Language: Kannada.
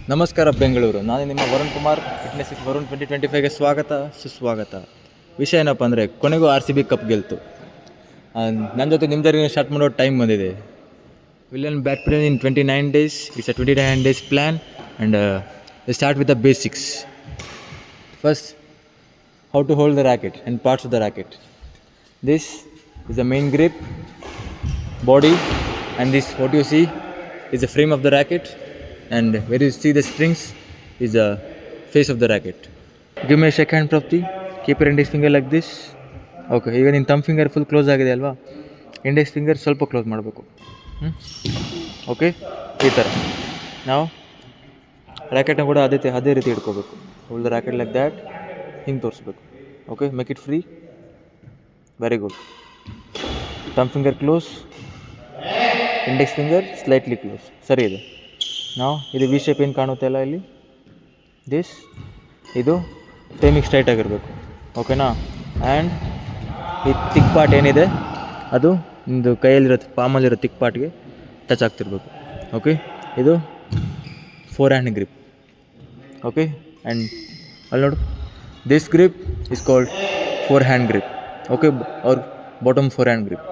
ನಮಸ್ಕಾರ ಬೆಂಗಳೂರು. ನಾನು ನಿಮ್ಮ ವರುಣ್ ಕುಮಾರ್. ಫಿಟ್ನೆಸ್ ವಿತ್ ವರುಣ್ 2025ಗೆ ಸ್ವಾಗತ ಸುಸ್ವಾಗತ. ವಿಷಯ ಏನಪ್ಪ ಅಂದರೆ, ಕೊನೆಗೂ RCB ಕಪ್ ಗೆಲ್ತು. ನನ್ನ ಜೊತೆ ನಿಮ್ಮ ಜರ್ನಿ ಸ್ಟಾರ್ಟ್ ಮಾಡೋ ಟೈಮ್ ಬಂದಿದೆ. ವಿಲಿಯನ್ bat plan in 29 days. It's a 29 days plan and start with the basics. First, how to hold the racket and parts of the racket. This is the main grip, body, and this what you see is the frame of the racket, and where you see the strings is the face of the racket. Give me a shake hand, Prapti. Keep your index finger like this. Okay, ಈಗ ನಿನ್ನ ಥಂಬ್ ಫಿಂಗರ್ ಫುಲ್ ಕ್ಲೋಸ್ ಆಗಿದೆ ಅಲ್ವಾ? ಇಂಡೆಕ್ಸ್ ಫಿಂಗರ್ ಸ್ವಲ್ಪ ಕ್ಲೋಸ್ ಮಾಡಬೇಕು. ಓಕೆ, ಈ ಥರ ನಾವು ರ್ಯಾಕೆಟ್ನ ಕೂಡ ಅದೇ ರೀತಿ ಇಟ್ಕೋಬೇಕು. Hold the racket like that. ಹಿಂಗೆ ತೋರಿಸ್ಬೇಕು. Okay, make it free. Very good. Thumb finger close, index finger slightly close. ಸರಿ ಇದೆ. ನಾವು ಇದು ವಿ ಶೇಪ್ ಏನು ಕಾಣುತ್ತೆ ಅಲ್ಲ ಇಲ್ಲಿ, ಇದು ಫ್ರೇಮಿಗೆ ಸ್ಟ್ರೈಟ್ ಆಗಿರಬೇಕು. ಓಕೆನಾ? ಆ್ಯಂಡ್ ಈ ತಿಕ್ ಪಾರ್ಟ್ ಏನಿದೆ ಅದು ನಿಮ್ಮದು ಕೈಯಲ್ಲಿರೋ ಪಾಮಲ್ಲಿರೋ ತಿಕ್ ಪಾರ್ಟ್ಗೆ ಟಚ್ ಆಗ್ತಿರ್ಬೇಕು. ಓಕೆ, ಇದು 4 hand ಗ್ರಿಪ್. ಓಕೆ, ಆ್ಯಂಡ್ ಅಲ್ಲಿ ನೋಡು, this grip is called 4 hand grip. Okay, ಅವ್ರ ಬಾಟಮ್ 4 hand ಗ್ರಿಪ್.